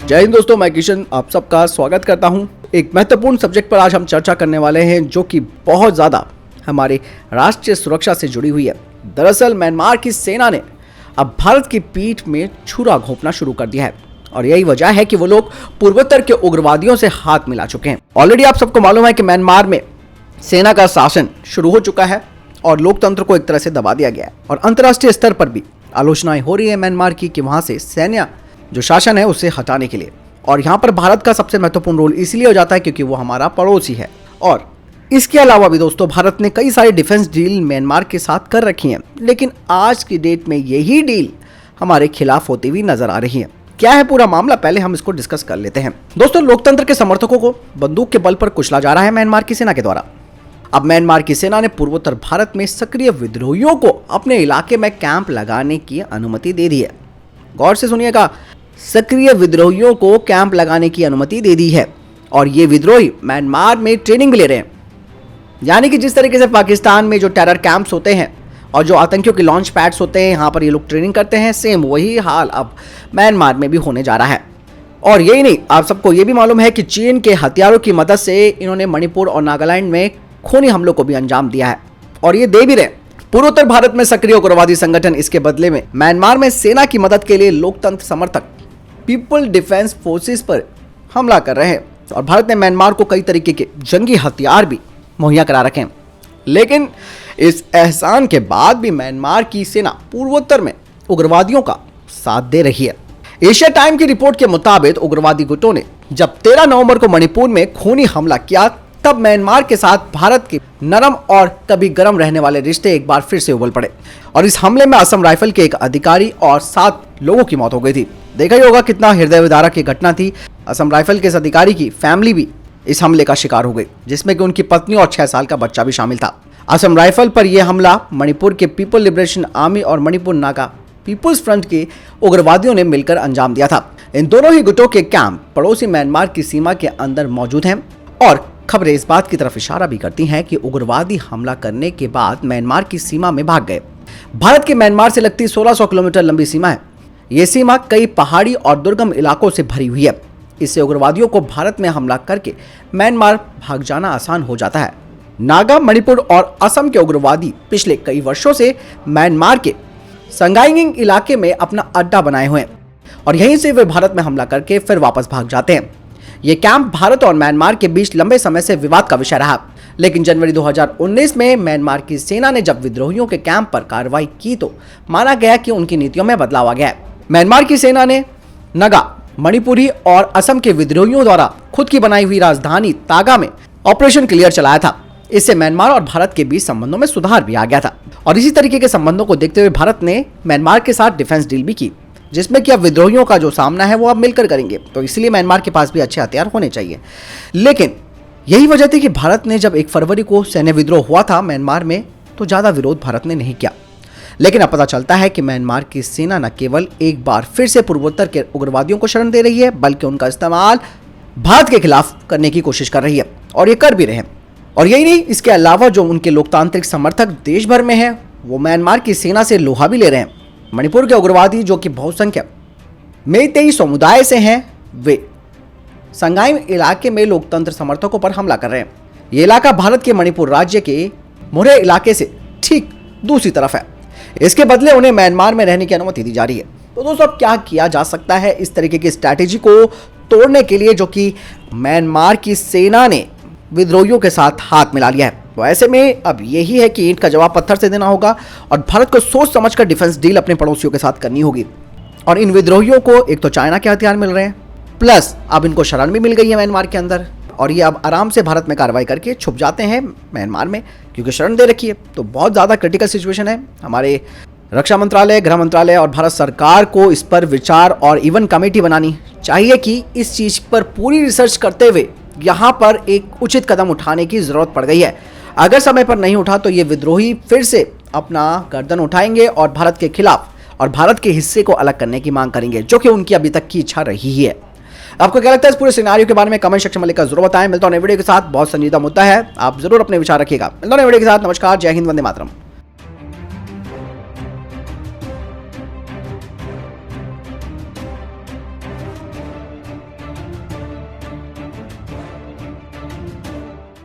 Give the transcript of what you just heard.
जय हिंद दोस्तों, मैं किशन आप सबका स्वागत करता हूं। एक महत्वपूर्ण सब्जेक्ट पर आज हम चर्चा करने वाले हैं जो कि बहुत ज़्यादा हमारे राष्ट्रीय सुरक्षा से जुड़ी हुई है। दरअसल म्यांमार की सेना ने अब भारत की पीठ में छुरा घोंपना शुरू कर दिया है और यही वजह है कि वो लोग पूर्वोत्तर के उग्रवादियों से हाथ मिला चुके हैं। ऑलरेडी आप सबको मालूम है कि म्यांमार में सेना का शासन शुरू हो चुका है और लोकतंत्र को एक तरह से दबा दिया गया है और अंतर्राष्ट्रीय स्तर पर भी आलोचनाएं हो रही है म्यांमार की कि वहां से सैन्य जो शासन है उसे हटाने के लिए। और यहाँ पर भारत का सबसे महत्वपूर्ण रोल इसलिए हो जाता है क्योंकि वो हमारा पड़ोसी है। और इसके अलावा भी दोस्तों भारत ने कई सारी डिफेंस डील म्यांमार के साथ कर रखी हैं, लेकिन आज की डेट में यही डील हमारे खिलाफ होती हुई नजर आ रही है। क्या है पूरा मामला, पहले हम इसको डिस्कस कर लेते हैं। दोस्तों, लोकतंत्र के समर्थकों को बंदूक के बल पर कुचला जा रहा है म्यांमार की सेना के द्वारा। अब म्यांमार की सेना ने पूर्वोत्तर भारत में सक्रिय विद्रोहियों को अपने इलाके में कैंप लगाने की अनुमति दे दी है। गौर से सुनिएगा, सक्रिय विद्रोहियों को कैंप लगाने की अनुमति दे दी है और ये विद्रोही म्यांमार में ट्रेनिंग भी ले रहे हैं। यानी कि जिस तरीके से पाकिस्तान में जो टेरर कैंप्स होते हैं और जो आतंकियों के लॉन्च पैड्स होते हैं, यहाँ पर ये लोग ट्रेनिंग करते हैं, सेम वही हाल अब म्यांमार में भी होने जा रहा है। और यही नहीं, आप सबको ये भी मालूम है कि चीन के हथियारों की मदद से इन्होंने मणिपुर और नागालैंड में खूनी हमलों को भी अंजाम दिया है और ये दे भी रहे। पूर्वोत्तर भारत में सक्रिय उग्रवादी संगठन इसके बदले में म्यांमार में सेना की मदद के लिए लोकतंत्र समर्थक पीपल डिफेंस फोर्सेस पर हमला कर रहे हैं और भारत ने म्यांमार को कई तरीके के जंगी हथियार भी मुहैया करा रखे हैं। लेकिन इस एहसान के बाद भी म्यांमार की सेना पूर्वोत्तर में उग्रवादियों का साथ दे रही है। एशिया टाइम की रिपोर्ट के मुताबिक उग्रवादी गुटों ने जब 13 नवंबर को मणिपुर में खूनी हमला किया, तब म्यांमार के साथ भारत के नरम और कभी गर्म रहने वाले रिश्ते एक बार फिर से उबल पड़े और इस हमले में असम राइफल के एक अधिकारी और 7 लोगों की मौत हो गई थी। देखा ही होगा कितना हृदय विदारक की घटना थी। असम राइफल के इस अधिकारी की फैमिली भी इस हमले का शिकार हो गई, जिसमें कि उनकी पत्नी और 6 साल का बच्चा भी शामिल था। असम राइफल पर यह हमला मणिपुर के पीपल लिबरेशन आर्मी और मणिपुर नागा पीपुल्स फ्रंट के उग्रवादियों ने मिलकर अंजाम दिया था। इन दोनों ही गुटों के कैंप पड़ोसी म्यांमार की सीमा के अंदर मौजूद हैं और खबरें इस बात की तरफ इशारा भी करती हैं कि उग्रवादी हमला करने के बाद म्यांमार की सीमा में भाग गए। भारत के म्यांमार से लगती 1600 किलोमीटर लंबी सीमा है। ये सीमा कई पहाड़ी और दुर्गम इलाकों से भरी हुई है। इससे उग्रवादियों को भारत में हमला करके म्यांमार भाग जाना आसान हो जाता है। नागा, मणिपुर और असम के उग्रवादी पिछले कई वर्षों से म्यांमार के संगाइंग इलाके में अपना अड्डा बनाए हुए हैं और यहीं से वे भारत में हमला करके फिर वापस भाग जाते हैं। ये कैंप भारत और म्यांमार के बीच लंबे समय से विवाद का विषय रहा, लेकिन जनवरी 2019 में म्यांमार की सेना ने जब विद्रोहियों के कैंप पर कार्रवाई की तो माना गया कि उनकी नीतियों में बदलाव आ गया है। म्यांमार की सेना ने नगा, मणिपुरी और असम के विद्रोहियों द्वारा खुद की बनाई हुई राजधानी तागा में ऑपरेशन क्लियर चलाया था। इससे म्यांमार और भारत के बीच संबंधों में सुधार भी आ गया था और इसी तरीके के संबंधों को देखते हुए भारत ने म्यांमार के साथ डिफेंस डील भी की, जिसमें कि अब विद्रोहियों का जो सामना है वो अब मिलकर करेंगे। तो इसलिए म्यांमार के पास भी अच्छे हथियार होने चाहिए। लेकिन यही वजह थी कि भारत ने जब 1 फरवरी को सैन्य विद्रोह हुआ था म्यांमार में, तो ज़्यादा विरोध भारत ने नहीं किया। लेकिन अब पता चलता है कि म्यांमार की सेना न केवल एक बार फिर से पूर्वोत्तर के उग्रवादियों को शरण दे रही है, बल्कि उनका इस्तेमाल भारत के खिलाफ करने की कोशिश कर रही है और ये कर भी रहे हैं। और यही नहीं, इसके अलावा जो उनके लोकतांत्रिक समर्थक देश भर में हैं, वो म्यांमार की सेना से लोहा भी ले रहे हैं। मणिपुर के उग्रवादी जो कि बहुसंख्यक मेइतेई समुदाय से हैं, वे संगाइम इलाके में लोकतंत्र समर्थकों पर हमला कर रहे हैं। ये इलाका भारत के मणिपुर राज्य के मोरे इलाके से ठीक दूसरी तरफ है। इसके बदले उन्हें म्यांमार में रहने की अनुमति दी जा रही है। तो दोस्तों, अब क्या किया जा सकता है इस तरीके की स्ट्रैटेजी को तोड़ने के लिए, जो कि म्यांमार की सेना ने विद्रोहियों के साथ हाथ मिला लिया है। तो ऐसे में अब यही है कि ईंट का जवाब पत्थर से देना होगा और भारत को सोच समझकर डिफेंस डील अपने पड़ोसियों के साथ करनी होगी। और इन विद्रोहियों को एक तो चाइना के हथियार मिल रहे हैं, प्लस अब इनको शरण भी मिल गई है म्यांमार के अंदर और ये अब आराम से भारत में कार्रवाई करके छुप जाते हैं म्यांमार में, क्योंकि शरण दे रखी है। तो बहुत ज़्यादा क्रिटिकल सिचुएशन है। हमारे रक्षा मंत्रालय, गृह मंत्रालय और भारत सरकार को इस पर विचार और इवन कमेटी बनानी चाहिए कि इस चीज़ पर पूरी रिसर्च करते हुए यहाँ पर एक उचित कदम उठाने की ज़रूरत पड़ गई है। अगर समय पर नहीं उठा तो ये विद्रोही फिर से अपना गर्दन उठाएंगे और भारत के खिलाफ और भारत के हिस्से को अलग करने की मांग करेंगे, जो कि उनकी अभी तक की इच्छा रही ही है। आपको क्या लगता है इस पूरे सिनेरियो के बारे में? कमेंट सेक्शन में लिखकर जरूर बताएं। मिलता हूं नए वीडियो के साथ। बहुत संजीदा मुद्दा है, आप जरूर अपने विचार रखिएगा। मिलता हूं नए वीडियो के साथ। नमस्कार, जय हिंद, वंदे मातरम।